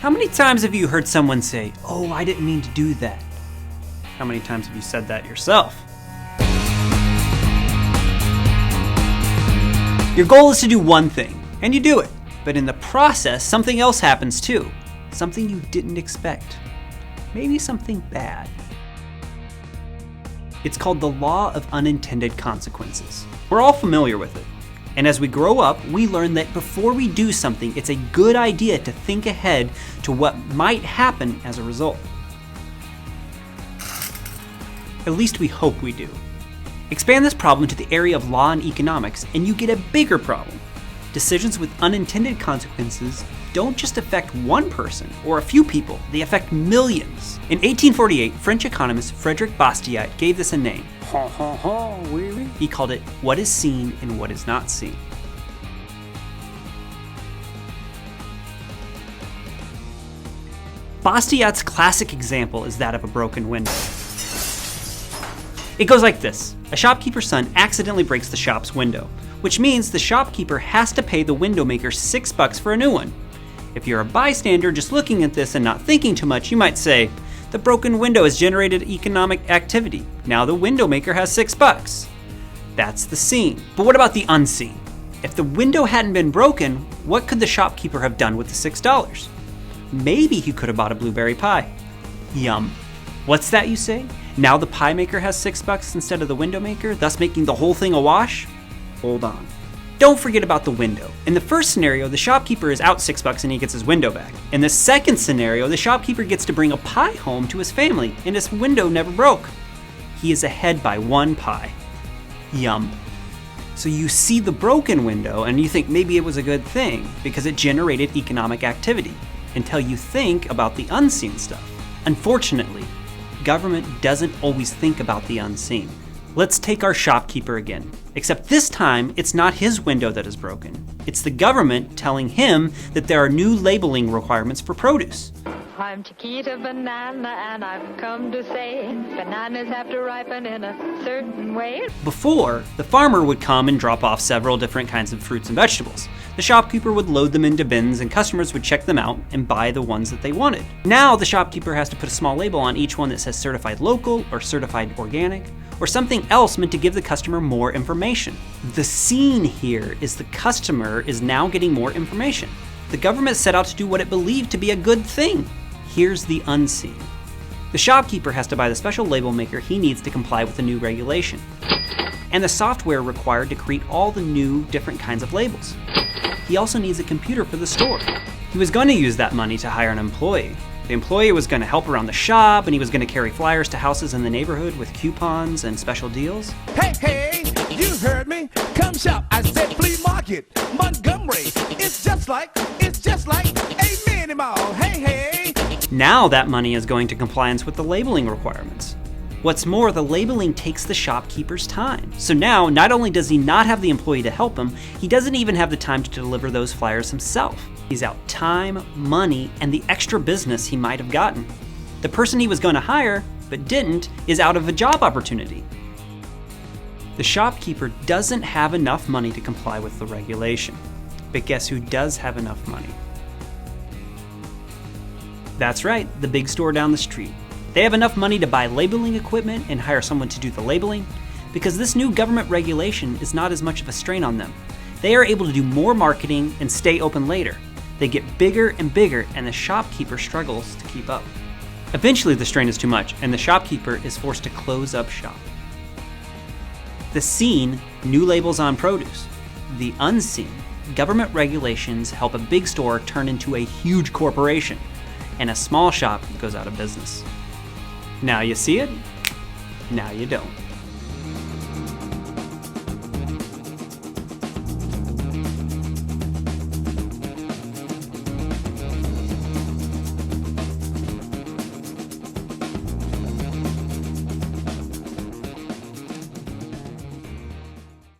How many times have you heard someone say, "Oh, I didn't mean to do that"? How many times have you said that yourself? Your goal is to do one thing, and you do it. But in the process, something else happens too. Something you didn't expect. Maybe something bad. It's called the law of unintended consequences. We're all familiar with it. And as we grow up, we learn that before we do something, it's a good idea to think ahead to what might happen as a result. At least we hope we do. Expand this problem to the area of law and economics, and you get a bigger problem. Decisions with unintended consequences don't just affect one person or a few people, they affect millions. In 1848, French economist Frederic Bastiat gave this a name. Really? He called it what is seen and what is not seen. Bastiat's classic example is that of a broken window. It goes like this. A shopkeeper's son accidentally breaks the shop's window, which means the shopkeeper has to pay the window maker $6 for a new one. If you're a bystander just looking at this and not thinking too much, you might say, the broken window has generated economic activity. Now the window maker has $6. That's the seen. But what about the unseen? If the window hadn't been broken, what could the shopkeeper have done with the $6? Maybe he could have bought a blueberry pie. Yum. What's that, you say? Now the pie maker has $6 instead of the window maker, thus making the whole thing a wash? Hold on. Don't forget about the window. In the first scenario, the shopkeeper is out $6 and he gets his window back. In the second scenario, the shopkeeper gets to bring a pie home to his family and his window never broke. He is ahead by one pie. Yum. So you see the broken window and you think maybe it was a good thing because it generated economic activity until you think about the unseen stuff. Unfortunately, government doesn't always think about the unseen. Let's take our shopkeeper again. Except this time, it's not his window that is broken. It's the government telling him that there are new labeling requirements for produce. I'm Chiquita Banana and I've come to say bananas have to ripen in a certain way. Before, the farmer would come and drop off several different kinds of fruits and vegetables. The shopkeeper would load them into bins and customers would check them out and buy the ones that they wanted. Now the shopkeeper has to put a small label on each one that says certified local or certified organic or something else meant to give the customer more information. The scene here is the customer is now getting more information. The government set out to do what it believed to be a good thing. Here's the unseen. The shopkeeper has to buy the special label maker he needs to comply with the new regulation, and the software required to create all the new different kinds of labels. He also needs a computer for the store. He was going to use that money to hire an employee. The employee was going to help around the shop, and he was going to carry flyers to houses in the neighborhood with coupons and special deals. Hey, you heard me. Come shop. I said flea market, Montgomery. It's just like a mini mall. Hey. Now that money is going to compliance with the labeling requirements. What's more, the labeling takes the shopkeeper's time. So now, not only does he not have the employee to help him, he doesn't even have the time to deliver those flyers himself. He's out time, money, and the extra business he might have gotten. The person he was going to hire, but didn't, is out of a job opportunity. The shopkeeper doesn't have enough money to comply with the regulation. But guess who does have enough money? That's right, the big store down the street. They have enough money to buy labeling equipment and hire someone to do the labeling, because this new government regulation is not as much of a strain on them. They are able to do more marketing and stay open later. They get bigger and bigger, and the shopkeeper struggles to keep up. Eventually the strain is too much, and the shopkeeper is forced to close up shop. The seen, new labels on produce. The unseen, government regulations help a big store turn into a huge corporation, and a small shop goes out of business. Now you see it, now you don't.